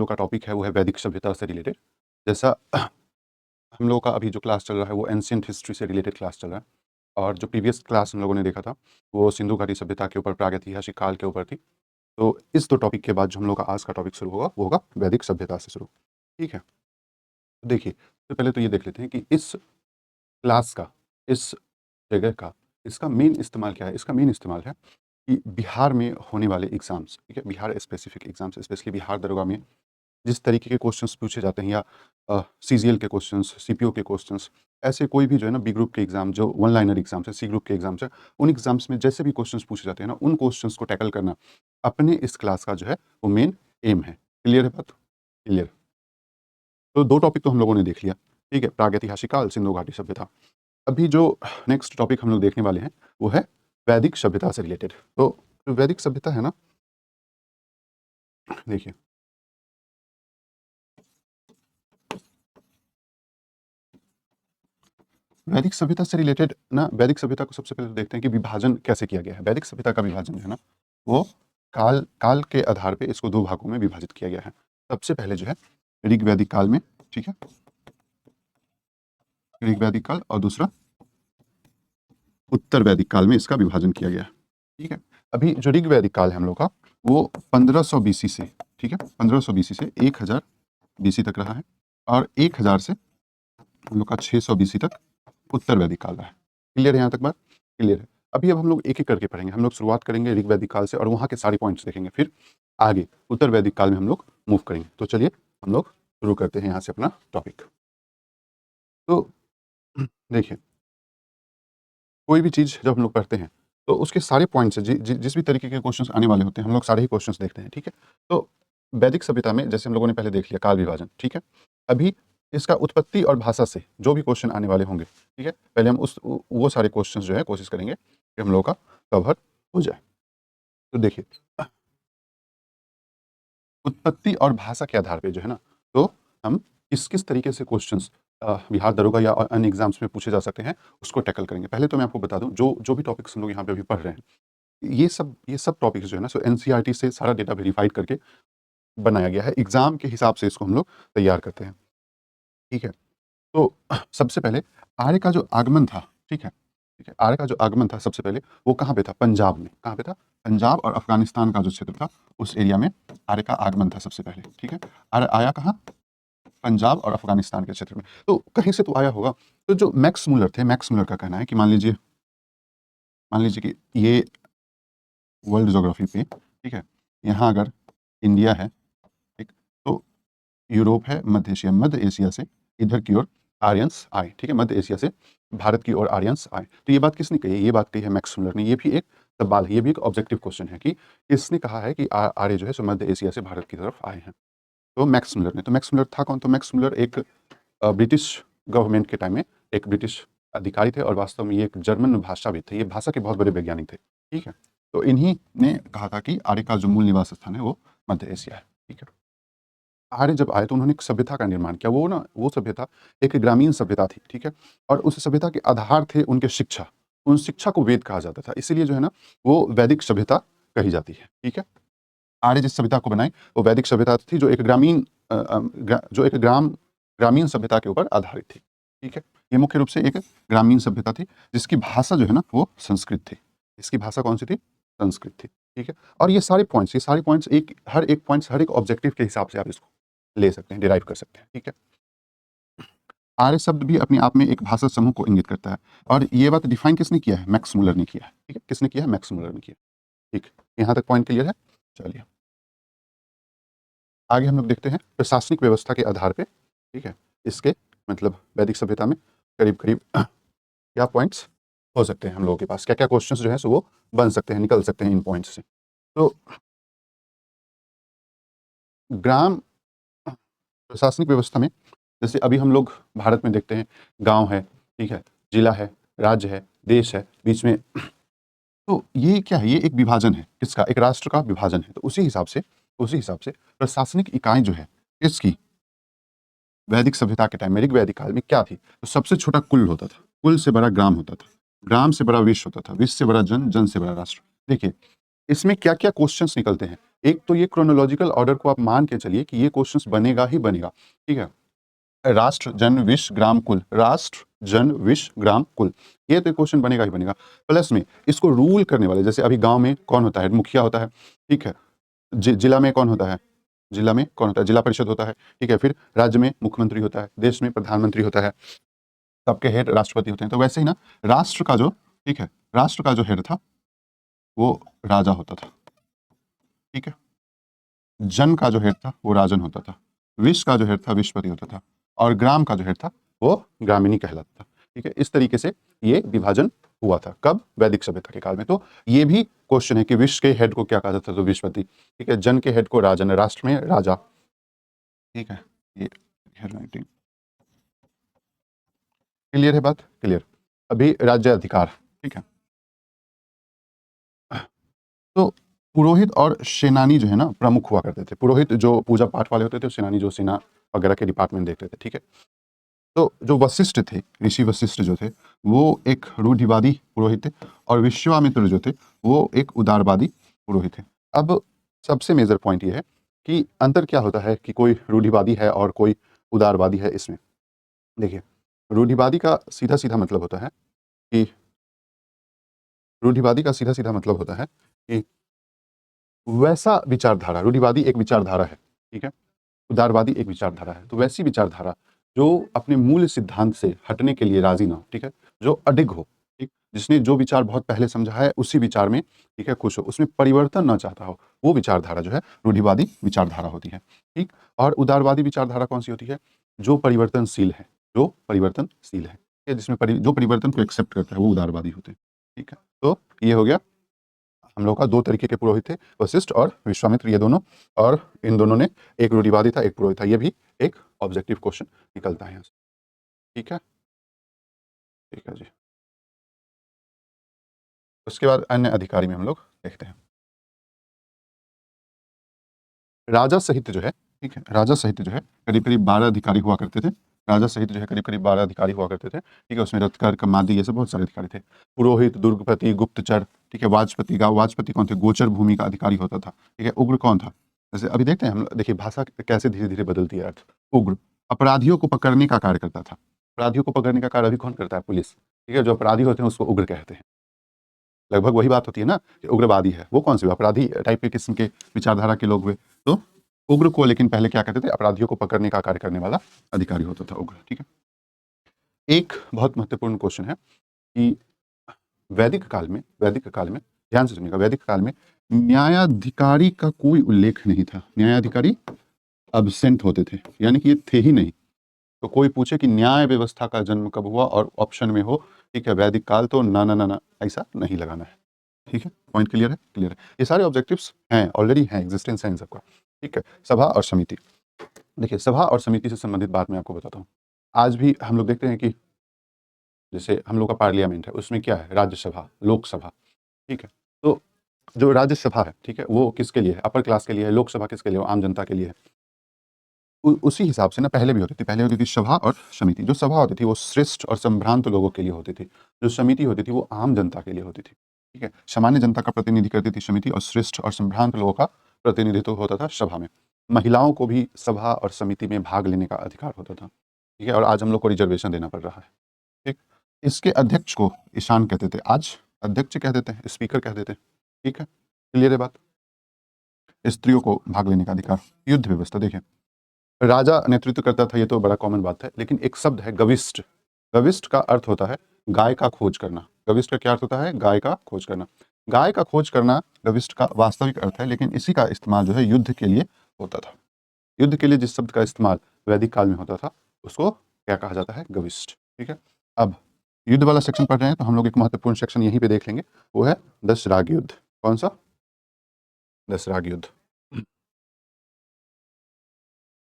लोग का टॉपिक है वो है वैदिक सभ्यता से रिलेटेड। जैसा हम लोगों का अभी जो क्लास चल रहा है वो एंशिएंट हिस्ट्री से रिलेटेड क्लास चल रहा है, और जो प्रीवियस क्लास हम लोगों ने देखा था वो सिंधु घाटी सभ्यता के ऊपर, प्रागैतिहासिक काल के ऊपर थी। तो इस दो टॉपिक के बाद जो हम लोग का आज का टॉपिक शुरू होगा वो होगा वैदिक सभ्यता से शुरू। ठीक है, तो देखिए, तो पहले तो ये देख लेते हैं कि इस क्लास का, इस जगह का, इसका मेन इस्तेमाल क्या है। इसका मेन इस्तेमाल है कि बिहार में होने वाले एग्जाम्स, ठीक है, Bihar specific exams, specially Bihar दरोगा में जिस तरीके के क्वेश्चंस पूछे जाते हैं, या सीजीएल के क्वेश्चंस, सीपीओ के क्वेश्चंस, ऐसे कोई भी जो है ना बी ग्रुप के एग्जाम, जो वन लाइनर एग्जाम्स है, सी ग्रुप के एग्जाम्स है, उन एग्जाम्स में जैसे भी क्वेश्चंस पूछे जाते हैं ना, उन क्वेश्चंस को टैकल करना अपने इस क्लास का जो है वो मेन एम है। क्लियर है बात? क्लियर। तो दो टॉपिक तो हम लोगों ने देख लिया, ठीक है, प्रागैतिहासिक काल, सिंधु घाटी सभ्यता। अभी जो नेक्स्ट टॉपिक हम लोग देखने वाले हैं वो है वैदिक सभ्यता से रिलेटेड। तो जो वैदिक सभ्यता है ना, देखिए, वैदिक सभ्यता से रिलेटेड ना, वैदिक सभ्यता को सबसे पहले तो देखते हैं कि विभाजन कैसे किया गया है। वैदिक सभ्यता का विभाजन जो है ना, वो काल काल के आधार पे इसको दो भागों में विभाजित किया गया है। सबसे पहले जो है ऋग वैदिक काल में, ठीक है, ऋग वैदिक काल, और दूसरा उत्तर वैदिक काल में इसका विभाजन किया गया है। ठीक है, अभी जो ऋग वैदिक काल है हम लोग का वो 1500 बीसी से, ठीक है, 1500 बीसी से 1000 बीसी तक रहा है, और 1000 से हम लोग का 600 बीसी तक उत्तर वैदिक काल रहा है। क्लियर है यहाँ तक बात? क्लियर है। अभी अब हम लोग एक एक करके पढ़ेंगे। हम लोग शुरुआत करेंगे ऋग वैदिक काल से और वहाँ के सारे पॉइंट्स देखेंगे, फिर आगे उत्तर वैदिक काल में हम लोग मूव करेंगे। तो चलिए हम लोग शुरू करते हैं यहाँ से अपना टॉपिक। तो देखिए, कोई भी चीज़ जब हम लोग पढ़ते हैं तो उसके सारे पॉइंट्स जिस भी तरीके के क्वेश्चंस आने वाले होते हैं हम लोग सारे ही क्वेश्चंस देखते हैं। ठीक है, तो वैदिक सभ्यता में जैसे हम लोगों ने पहले देख लिया काल विभाजन, ठीक है, अभी इसका उत्पत्ति और भाषा से जो भी क्वेश्चन आने वाले होंगे, ठीक है, पहले हम वो सारे क्वेश्चंस जो है कोशिश करेंगे कि हम लोग का कवर हो जाए। तो देखिए, उत्पत्ति और भाषा के आधार पे जो है ना, तो हम किस किस तरीके से क्वेश्चंस बिहार दरोगा या अन्य एग्जाम्स में पूछे जा सकते हैं उसको टैकल करेंगे। पहले तो मैं आपको बता दूं, जो जो भी टॉपिक्स हम लोग यहाँ पे अभी पढ़ रहे हैं, ये सब टॉपिक्स जो है ना, सो एनसीईआरटी से सारा डेटा वेरीफाइड करके बनाया गया है। एग्जाम के हिसाब से इसको हम लोग तैयार करते हैं। ठीक है, तो सबसे पहले आर्य का जो आगमन था, ठीक है, ठीक है, आर्य का जो आगमन था सबसे पहले वो कहाँ पे था? पंजाब में। कहाँ पे था? पंजाब और अफगानिस्तान का जो क्षेत्र था उस एरिया में आर्य का आगमन था सबसे पहले। ठीक है, आर्य आया कहाँ? पंजाब और अफगानिस्तान के क्षेत्र में। तो कहीं से तो आया होगा। तो जो मैक्स मुलर थे, मैक्स मुलर का कहना है कि मान लीजिए कि ये वर्ल्ड ज्योग्राफी पे, ठीक है, यहाँ अगर इंडिया है, ठीक, तो यूरोप है, मध्य एशिया से इधर की ओर आर्यंस आए। ठीक है, मध्य एशिया से भारत की ओर आर्यंस आए। तो ये बात किसने कही है? ये बात कही है मैक्स मुलर ने। ये भी एक सवाल है, ये भी एक ऑब्जेक्टिव क्वेश्चन है कि किसने कहा है कि आर्य जो है सो मध्य एशिया से भारत की तरफ आए हैं। तो मैक्स मुलर ने। तो मैक्स मुलर था कौन? तो मैक्स मुलर एक ब्रिटिश गवर्नमेंट के टाइम में एक ब्रिटिश अधिकारी थे, और वास्तव में ये एक जर्मन भाषाविद थे। ये भाषा के बहुत बड़े वैज्ञानिक थे। ठीक है, तो इन्हीं ने कहा था कि आर्य का जो मूल निवास स्थान है वो मध्य एशिया है। ठीक है, आर्य जब आए तो उन्होंने एक सभ्यता का निर्माण किया। वो ना, वो सभ्यता एक ग्रामीण सभ्यता थी। ठीक है, और उस सभ्यता के आधार थे उनके शिक्षा। उन शिक्षा को वेद कहा जाता था, इसीलिए जो है ना वो वैदिक सभ्यता कही जाती है। ठीक है, आर्य जिस सभ्यता को बनाई वो वैदिक सभ्यता थी, जो एक ग्रामीण सभ्यता के ऊपर आधारित थी। ठीक है, ये मुख्य रूप से एक ग्रामीण सभ्यता थी जिसकी भाषा जो है ना वो संस्कृत थी। इसकी भाषा कौन सी थी? संस्कृत थी। ठीक है, और ये सारे पॉइंट्स हर एक ऑब्जेक्टिव के हिसाब से आप इसको ले सकते हैं, डिराइव कर सकते हैं। ठीक है, आर्य शब्द भी अपने आप में एक भाषा समूह को इंगित करता है, और ये बात डिफाइन किसने किया है? मैक्स मुलर ने किया है। ठीक है, किसने किया है? मैक्स मुलर ने किया। ठीक, यहाँ तक पॉइंट क्लियर है? चलिए आगे हम लोग देखते हैं प्रशासनिक व्यवस्था के आधार पे। ठीक है, इसके मतलब वैदिक सभ्यता में करीब करीब क्या पॉइंट्स हो सकते हैं हम लोगों के पास, क्या क्या क्वेश्चंस जो है सो वो बन सकते हैं, निकल सकते हैं इन पॉइंट्स से। तो ग्राम प्रशासनिक व्यवस्था में जैसे अभी हम लोग भारत में देखते हैं, गांव है, ठीक है, जिला है, राज्य है, देश है, बीच में। तो ये क्या है? ये एक विभाजन है। किसका? एक राष्ट्र का विभाजन है। तो उसी हिसाब से प्रशासनिक इकाई जो है इसकी वैदिक सभ्यता के टाइम में, ऋग वैदिक काल में क्या थी? तो सबसे छोटा कुल होता था, कुल से बड़ा ग्राम होता था, ग्राम से बड़ा विश्व होता था, विश्व से बड़ा जन, जन से बड़ा राष्ट्र। देखिए, इसमें क्या-क्या क्वेश्चंस निकलते हैं। एक तो ये क्रोनोलॉजिकल ऑर्डर को आप मान के चलिए कि ये क्वेश्चंस बनेगा ही बनेगा, ठीक है? राष्ट्र, जन, विश्व, ग्राम, कुल। राष्ट्र, जन, विश्व, ग्राम, कुल। ये तो क्वेश्चन बनेगा ही बनेगा। प्लस में इसको रूल करने वाले, जैसे अभी गाँव में कौन होता है? मुखिया होता है, ठीक है? जिला में कौन होता है? जिला में कौन होता है? जिला परिषद होता है, ठीक है? फिर राज्य में मुख्यमंत्री होता है, देश में प्रधानमंत्री होता है, सबके हेड राष्ट्रपति होते हैं। तो वैसे ही ना राष्ट्र का जो, ठीक है? राष्ट्र का जो हेड था, वो राजा होता था, ठीक है? जन का जो हेड था, वो राजन होता था। विश्व का जो हेड था, विश्वपति होता था। और ग्राम का जो हेड था, वो ग्रामीणी कहलाता था, ठीक है? इस तरीके से ये विभाजन हुआ था। कब? वैदिक सभ्यता के काल में। तो ये भी क्वेश्चन है कि विश्व के हेड को क्या कहा जाता था? तो विश्वपति, ठीक है? जन के हेड को राजन, राष्ट्र में राजा, ठीक है? ये हेडलाइटिंग क्लियर है बात? क्लियर। अभी राज्य अधिकार, ठीक है? तो पुरोहित और सेनानी जो है ना प्रमुख हुआ करते थे। पुरोहित जो पूजा पाठ वाले होते थे, सेनानी जो सेना वगैरह के डिपार्टमेंट देखते थे, ठीक है? तो जो वशिष्ठ थे, ऋषि वशिष्ठ जो थे, वो एक रूढ़िवादी पुरोहित थे और विश्वामित्र जो थे, वो एक उदारवादी पुरोहित थे। अब सबसे मेजर पॉइंट ये है कि अंतर क्या होता है कि कोई रूढ़िवादी है और कोई उदारवादी है इसमें। देखिए, रूढ़िवादी का सीधा-सीधा मतलब होता है कि रूढ़िवादी का सीधा-सीधा मतलब होता है कि वैसा विचारधारा, रूढ़िवादी एक विचारधारा है, ठीक है? उदारवादी एक विचारधारा है। तो वैसी विचारधारा जो अपने मूल सिद्धांत से हटने के लिए राज़ी ना हो, ठीक है? जो अडिग हो, ठीक? जिसने जो विचार बहुत पहले समझा है उसी विचार में, ठीक है, खुश हो, उसमें परिवर्तन ना चाहता हो, वो विचारधारा जो है रूढ़िवादी विचारधारा होती है, ठीक? और उदारवादी विचारधारा कौन-सी होती है? जो परिवर्तनशील है, जो परिवर्तनशील है, ठीक है? जिसमें जो परिवर्तन को एक्सेप्ट करता है वो उदारवादी होते हैं, ठीक है? तो ये हो गया, हम लोग का 2 तरीके के पुरोहित थे, वशिष्ठ और विश्वामित्र, ये दोनों। और इन दोनों ने, एक रूढ़िवादी था, एक पुरोहित था। ये भी एक ऑब्जेक्टिव क्वेश्चन निकलता है यहाँ से, ठीक है? ठीक है जी। उसके बाद अन्य अधिकारी में हम लोग देखते हैं। राजा सहित जो है, ठीक है? राजा सहित जो है करीब-करीब 12 अधिकारी हुआ करते थे। राजा सहित जो है करीब-करीब 12 अधिकारी हुआ करते थे, ठीक है? उसमें रत्कर, कमादी, ये सब बहुत सारे अधिकारी थे। पुरोहित, दुर्गपति, गुप्तचर, ठीक है? वाजपति कौन थे? गोचर भूमि का अधिकारी होता था, ठीक है? उग्र कौन था? जैसे अभी देखते हैं हम, देखिए भाषा कैसे धीरे-धीरे बदलती है अर्थ। उग्र, अपराधियों को पकड़ने का कार्य करता था। अपराधियों को पकड़ने का कार्य अभी कौन करता है? पुलिस, ठीक है? जो अपराधी होते हैं उसको उग्र कहते हैं। लगभग वही बात होती है ना कि उग्रवादी है, वो कौन-से हुए? अपराधी टाइप के किस्म के विचारधारा के लोग हुए। तो उग्र को लेकिन पहले क्या कहते थे? अपराधियों को पकड़ने का कार्य करने वाला अधिकारी होता था उग्र, ठीक है? एक बहुत महत्वपूर्ण क्वेश्चन है कि वैदिक काल में ध्यान से सुनिएगा, वैदिक काल में न्यायाधिकारी का कोई उल्लेख नहीं था। न्यायाधिकारी एब्सेंट होते थे, यानी कि ये थे ही नहीं। तो कोई पूछे कि न्याय व्यवस्था का जन्म कब हुआ और ऑप्शन में हो, ठीक है, वैदिक काल, तो ना, ना, ना, ना, ऐसा नहीं लगाना है, ठीक है? पॉइंट क्लियर है? क्लियर है। ये सारे ऑब्जेक्टिव्स हैं, ऑलरेडी हैं, एग्जिस्टेंस है इन सबका, ठीक है? सभा और समिति। देखिए, सभा और समिति से संबंधित बात मैं आपको बताता हूँ। आज भी हम लोग देखते हैं कि जैसे हम लोग का पार्लियामेंट है, उसमें क्या है? राज्यसभा, लोकसभा, ठीक है? तो जो राज्यसभा है, ठीक है, वो किसके लिए है? अपर क्लास के लिए है। लोकसभा किसके लिए है? आम जनता के लिए है। उसी हिसाब से ना पहले भी होती थी। पहले होती थी सभा और समिति। जो सभा होती थी वो श्रेष्ठ और संभ्रांत लोगों के लिए होती थी। जो समिति होती थी वो आम जनता के लिए होती थी, ठीक है? सामान्य जनता का प्रतिनिधि करती थी समिति और श्रेष्ठ और संभ्रांत लोगों का प्रतिनिधित्व होता था सभा में। महिलाओं को भी सभा और समिति में भाग लेने का अधिकार होता था, ठीक है? और आज हम लोग को रिजर्वेशन देना पड़ रहा है, ठीक? इसके अध्यक्ष को ईशान कहते थे, आज अध्यक्ष कह देते हैं, स्पीकर कह देते हैं, ठीक है? क्लियर है बात? स्त्रियों को भाग लेने का अधिकार। युद्ध व्यवस्था देखिए, राजा नेतृत्व करता था, ये तो बड़ा कॉमन बात है, लेकिन एक शब्द है गविष्ठ। गविष्ठ का अर्थ होता है गाय का खोज करना। गविष्ठ का क्या अर्थ होता है? गाय का खोज करना। गाय का खोज करना गविष्ठ का वास्तविक अर्थ है, लेकिन इसी का इस्तेमाल जो है युद्ध के लिए होता था। युद्ध के लिए जिस शब्द का इस्तेमाल वैदिक काल में होता था, उसको क्या कहा जाता है? गविष्ठ, ठीक है? अब युद्ध वाला सेक्शन पढ़ रहे हैं तो हम लोग एक महत्वपूर्ण सेक्शन यहीं पे देख लेंगे, वो है दशराग युद्ध। कौन सा? दशराग युद्ध।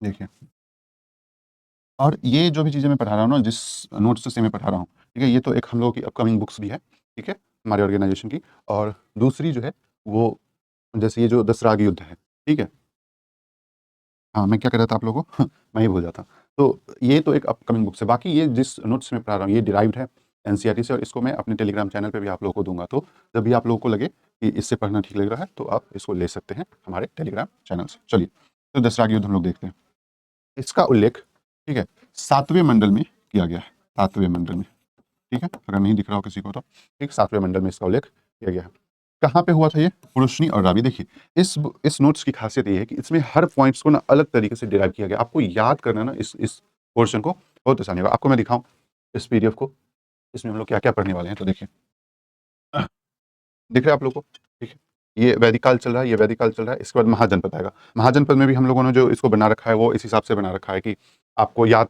देखिए, और ये जो भी चीज़ें मैं पढ़ा रहा हूँ ना, जिस नोट्स से मैं पढ़ा रहा हूँ, ठीक है, ये तो एक हम लोगों की अपकमिंग बुक्स भी है, ठीक है, हमारे ऑर्गेनाइजेशन की। और दूसरी जो है वो, जैसे ये जो दशराग युद्ध है, ठीक है, हाँ, मैं क्या कह रहा था आप लोगों को मैं ही भूल जाता। तो ये तो एक अपकमिंग बुक्स है, बाकी ये जिस नोट्स में पढ़ा रहा हूँ ये डिराइव्ड है, एनसीईआरटी से, और इसको मैं अपने टेलीग्राम चैनल पे भी आप लोगों को दूंगा। तो जब भी आप लोगों को लगे कि इससे पढ़ना ठीक लग रहा है तो आप इसको ले सकते हैं हमारे टेलीग्राम चैनल से। चलिए, तो दशराग युद्ध हम लोग देखते हैं। इसका उल्लेख, ठीक है, 7वें मंडल में किया गया है। 7वें मंडल में, ठीक है, अगर नहीं दिख रहा हो किसी को तो ठीक, 7वें मंडल में इसका उल्लेख किया गया है। कहाँ पे हुआ था ये? पुरुषनी और रावी। देखिए, इस नोट्स की खासियत ये है कि इसमें हर पॉइंट्स को ना अलग तरीके से डिराइव किया गया। आपको याद करना ना इस पोर्शन को बहुत आसानी होगा। आपको मैं दिखाऊं इस पीडीएफ को, इसमें हम लोग क्या क्या पढ़ने वाले हैं। तो देखिए, दिख रहा है आप लोग को? ठीक है, ये वैदिक काल चल रहा है, ये वैदिक काल चल रहा है। इसके बाद महाजनपद आएगा। महाजनपद में भी हम लोगों ने जो इसको बना रखा है वो इस हिसाब से बना रखा है कि आपको याद कर